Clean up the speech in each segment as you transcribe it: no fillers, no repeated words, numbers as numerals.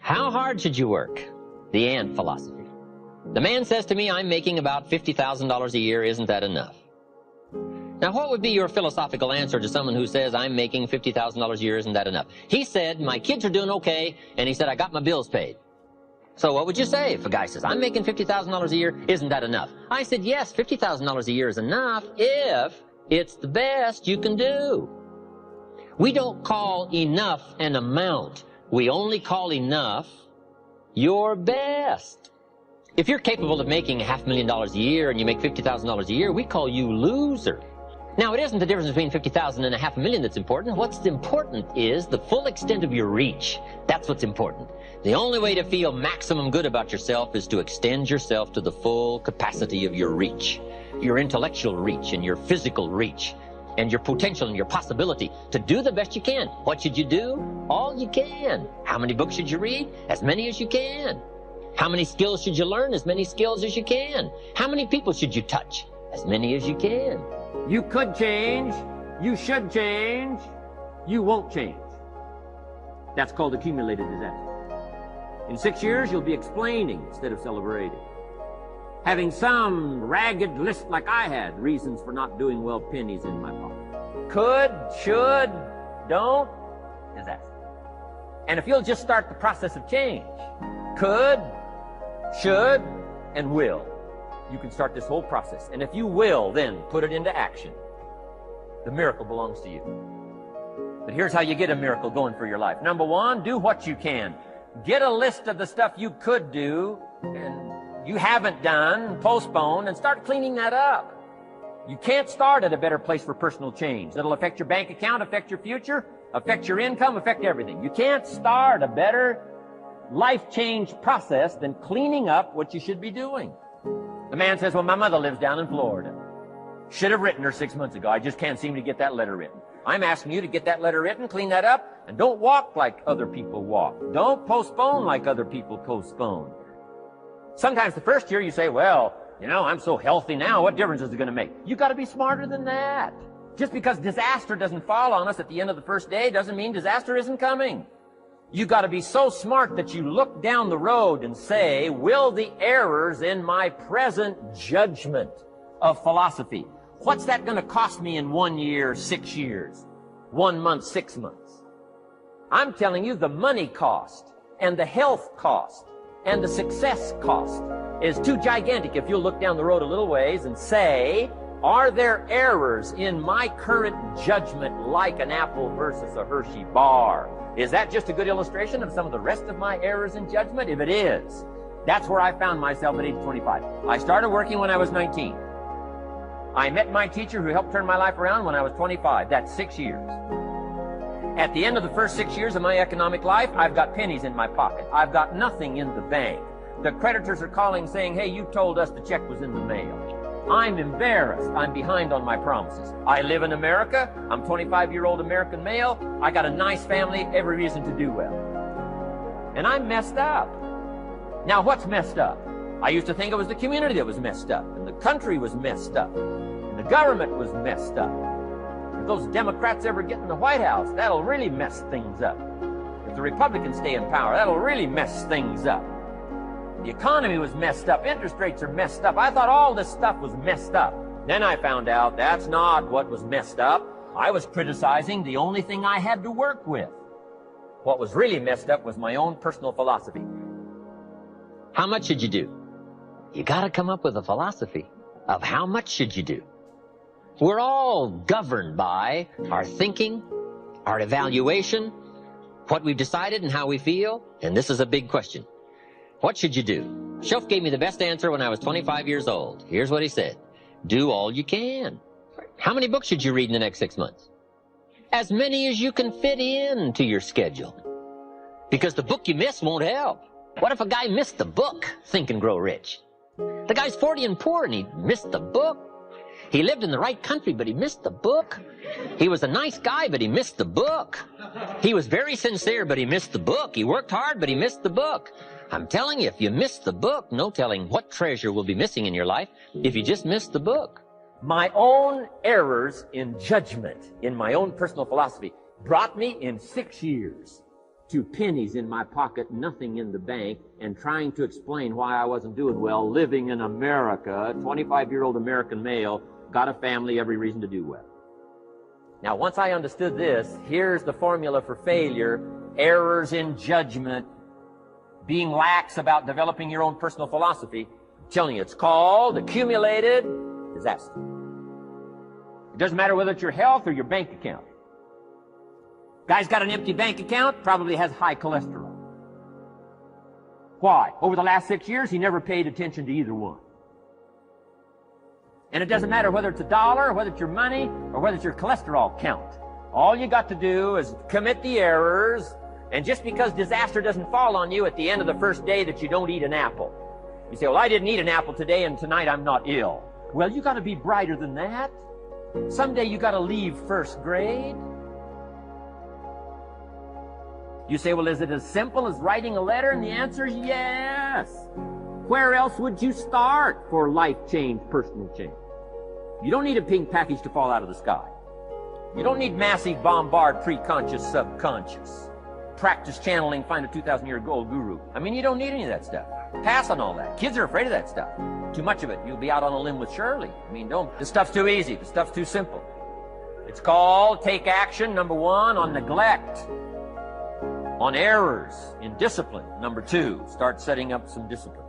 How hard should you work? The ant philosophy. The man says to me, I'm making about $50,000 a year. Isn't that enough? Now, what would be your philosophical answer to someone who says, I'm making $50,000 a year. Isn't that enough? He said, my kids are doing okay. And he said, I got my bills paid. So what would you say if a guy says, I'm making $50,000 a year, isn't that enough? I said, yes, $50,000 a year is enough if it's the best you can do. We don't call enough an amount. We only call enough your best. If you're capable of making $500,000 a year and you make $50,000 a year, we call you loser. Now, it isn't the difference between $50,000 and $500,000 that's important. What's important is the full extent of your reach. That's what's important. The only way to feel maximum good about yourself is to extend yourself to the full capacity of your reach, your intellectual reach and your physical reach, and your potential and your possibility to do the best you can. What should you do? All you can. How many books should you read? As many as you can. How many skills should you learn? As many skills as you can. How many people should you touch? As many as you can. You could change, you should change, you won't change. That's called accumulated disaster. In 6 years, you'll be explaining instead of celebrating. Having some ragged list like I had, reasons for not doing well, pennies in my pocket. Could, should, don't, disaster. And if you'll just start the process of change, could, should, and will, you can start this whole process. And if you will, then put it into action. The miracle belongs to you. But here's how you get a miracle going for your life. Number one, do what you can. Get a list of the stuff you could do and you haven't done, postponed, and start cleaning that up. You can't start at a better place for personal change. That'll affect your bank account, affect your future, affect your income, affect everything. You can't start a better life change process than cleaning up what you should be doing. The man says, well, my mother lives down in Florida. Should have written her 6 months ago. I just can't seem to get that letter written. I'm asking you to get that letter written, clean that up, and don't walk like other people walk. Don't postpone like other people postpone. Sometimes the first year you say, well, you know, I'm so healthy now, what difference is it going to make? You got to be smarter than that. Just because disaster doesn't fall on us at the end of the first day doesn't mean disaster isn't coming. You got to be so smart that you look down the road and say, will the errors in my present judgment of philosophy, what's that going to cost me in 1 year, 6 years, 1 month, 6 months? I'm telling you the money cost and the health cost and the success cost is too gigantic if you'll look down the road a little ways and say, are there errors in my current judgment like an apple versus a Hershey bar? Is that just a good illustration of some of the rest of my errors in judgment? If it is, that's where I found myself at age 25. I started working when I was 19. I met my teacher who helped turn my life around when I was 25. That's 6 years. At the end of the first 6 years of my economic life, I've got pennies in my pocket. I've got nothing in the bank. The creditors are calling saying, hey, you told us the check was in the mail. I'm embarrassed. I'm behind on my promises. I live in America. I'm 25-year-old American male. I got a nice family, every reason to do well. And I'm messed up. Now, what's messed up? I used to think it was the community that was messed up, and the country was messed up, and the government was messed up. If those Democrats ever get in the White House, that'll really mess things up. If the Republicans stay in power, that'll really mess things up. The economy was messed up. Interest rates are messed up. I thought all this stuff was messed up. Then I found out that's not what was messed up. I was criticizing the only thing I had to work with. What was really messed up was my own personal philosophy. How much should you do? You got to come up with a philosophy of how much should you do. We're all governed by our thinking, our evaluation, what we've decided and how we feel. And this is a big question. What should you do? Shoaff gave me the best answer when I was 25 years old. Here's what he said. Do all you can. How many books should you read in the next 6 months? As many as you can fit into your schedule. Because the book you miss won't help. What if a guy missed the book, Think and Grow Rich? The guy's 40 and poor and he missed the book. He lived in the right country, but he missed the book. He was a nice guy, but he missed the book. He was very sincere, but he missed the book. He worked hard, but he missed the book. I'm telling you, if you miss the book, no telling what treasure will be missing in your life if you just miss the book. My own errors in judgment, in my own personal philosophy, brought me in 6 years to pennies in my pocket, nothing in the bank, and trying to explain why I wasn't doing well, living in America, 25-year-old American male, got a family, every reason to do well. Now, once I understood this, here's the formula for failure: errors in judgment, being lax about developing your own personal philosophy. I'm telling you, it's called accumulated disaster. It doesn't matter whether it's your health or your bank account. Guy's got an empty bank account, probably has high cholesterol. Why? Over the last 6 years, he never paid attention to either one. And it doesn't matter whether it's a dollar, or whether it's your money, or whether it's your cholesterol count. All you got to do is commit the errors, and just because disaster doesn't fall on you at the end of the first day that you don't eat an apple. You say, well, I didn't eat an apple today, and tonight I'm not ill. Well, you got to be brighter than that. Someday you got to leave first grade. You say, well, is it as simple as writing a letter? And the answer is yes. Where else would you start for life change, personal change? You don't need a pink package to fall out of the sky. You don't need massive bombard pre-conscious, subconscious. Practice channeling, find a 2,000-year-old guru. I mean, you don't need any of that stuff. Pass on all that. Kids are afraid of that stuff. Too much of it, you'll be out on a limb with Shirley. I mean, don't. This stuff's too easy. This stuff's too simple. It's called take action, number one, on neglect, on errors in discipline. Number two, start setting up some disciplines.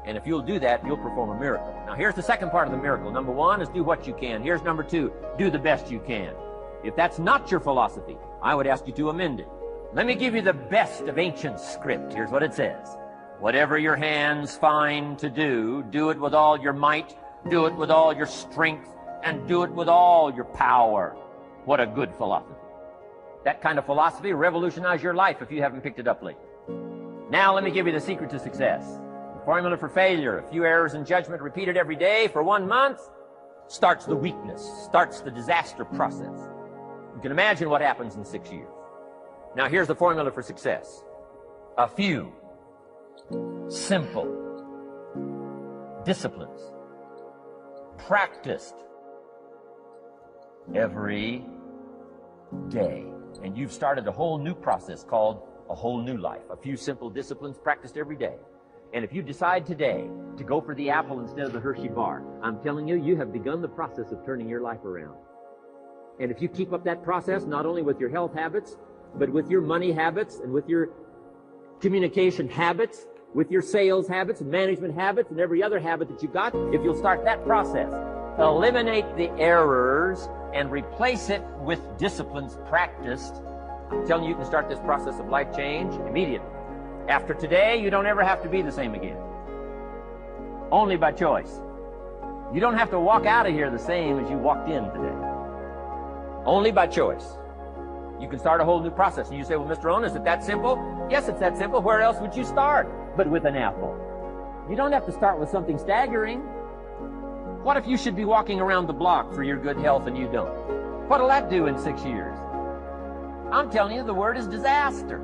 And if you'll do that, you'll perform a miracle. Now, here's the second part of the miracle. Number one is do what you can. Here's number two, do the best you can. If that's not your philosophy, I would ask you to amend it. Let me give you the best of ancient script. Here's what it says. Whatever your hands find to do, do it with all your might, do it with all your strength, and do it with all your power. What a good philosophy. That kind of philosophy will revolutionize your life if you haven't picked it up lately. Now let me give you the secret to success. The formula for failure: a few errors in judgment repeated every day for 1 month starts the weakness, starts the disaster process. You can imagine what happens in 6 years. Now here's the formula for success. A few simple disciplines practiced every day. And you've started a whole new process called a whole new life. A few simple disciplines practiced every day. And if you decide today to go for the apple instead of the Hershey bar, I'm telling you, you have begun the process of turning your life around. And if you keep up that process, not only with your health habits, but with your money habits and with your communication habits, with your sales habits and management habits and every other habit that you've got, if you'll start that process, eliminate the errors and replace it with disciplines practiced, I'm telling you, you can start this process of life change immediately. After today, you don't ever have to be the same again. Only by choice. You don't have to walk out of here the same as you walked in today. Only by choice. You can start a whole new process. And you say, well, Mr. Rohn, is it that simple? Yes, it's that simple. Where else would you start but with an apple? You don't have to start with something staggering. What if you should be walking around the block for your good health and you don't? What'll that do in 6 years? I'm telling you, the word is disaster.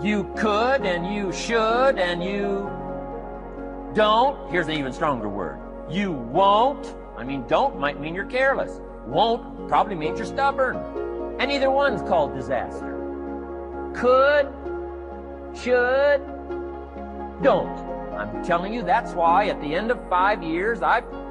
You could and you should and you don't. Here's an even stronger word. You won't. I mean, don't might mean you're careless. Won't probably means you're stubborn. And either one's called disaster. Could, should, don't. I'm telling you, that's why at the end of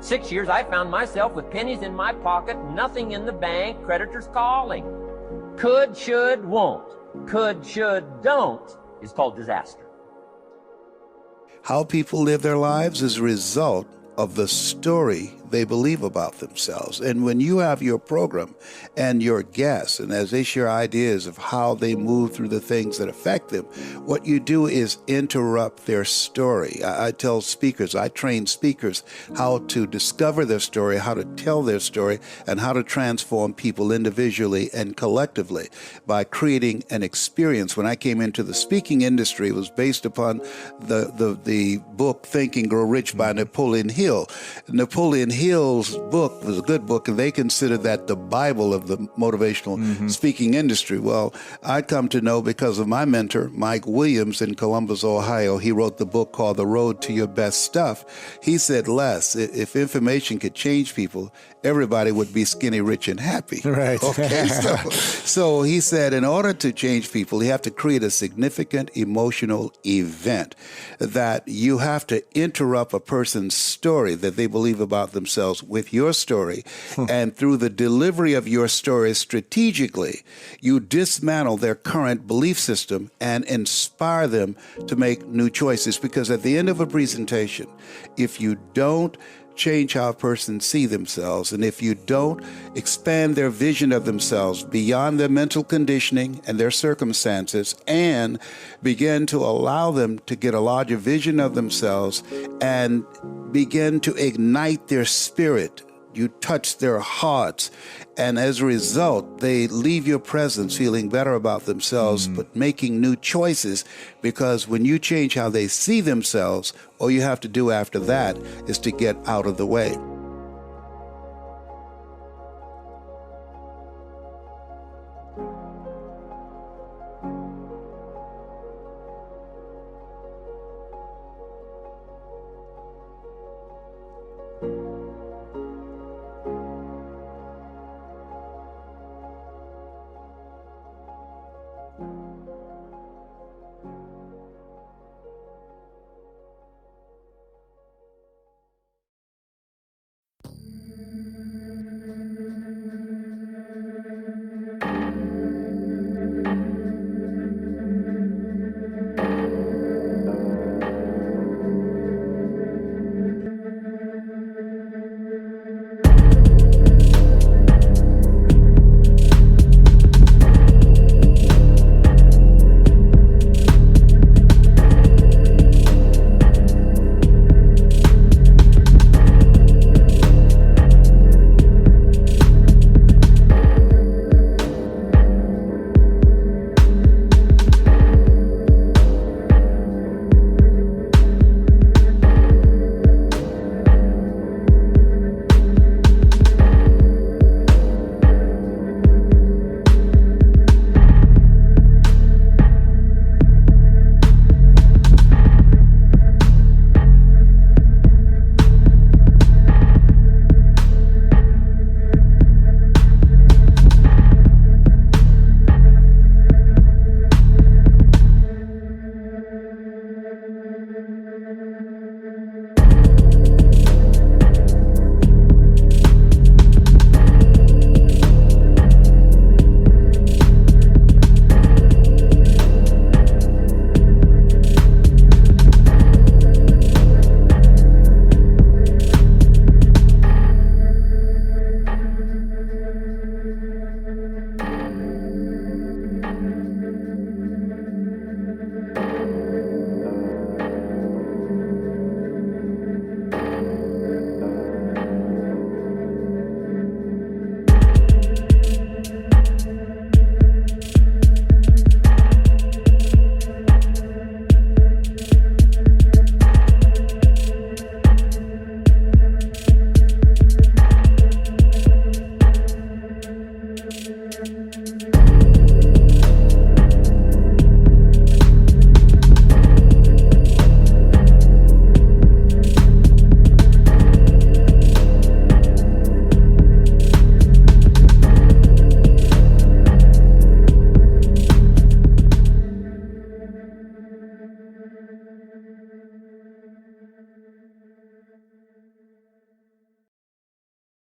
6 years, I found myself with pennies in my pocket, nothing in the bank, creditors calling. Could, should, won't. Could, should, don't is called disaster. How people live their lives is a result of the story they believe about themselves. And when you have your program and your guests, and as they share ideas of how they move through the things that affect them, what you do is interrupt their story. I tell speakers, I train speakers how to discover their story, how to tell their story, and how to transform people individually and collectively by creating an experience. When I came into the speaking industry, it was based upon the book Think and Grow Rich by Napoleon Hill. Napoleon Hill Hill's book was a good book, and they consider that the Bible of the motivational speaking industry. Well, I come to know because of my mentor, Mike Williams in Columbus, Ohio. He wrote the book called The Road to Your Best Stuff. He said, Les, if information could change people, everybody would be skinny, rich, and happy. Right. Okay. So he said, in order to change people, you have to create a significant emotional event, that you have to interrupt a person's story that they believe about themselves with your story. And through the delivery of your story strategically, you dismantle their current belief system and inspire them to make new choices. Because at the end of a presentation, if you don't change how a person see themselves, and if you don't expand their vision of themselves beyond their mental conditioning and their circumstances, and begin to allow them to get a larger vision of themselves and begin to ignite their spirit, you touch their hearts, and as a result, they leave your presence feeling better about themselves, but making new choices, because when you change how they see themselves, all you have to do after that is to get out of the way.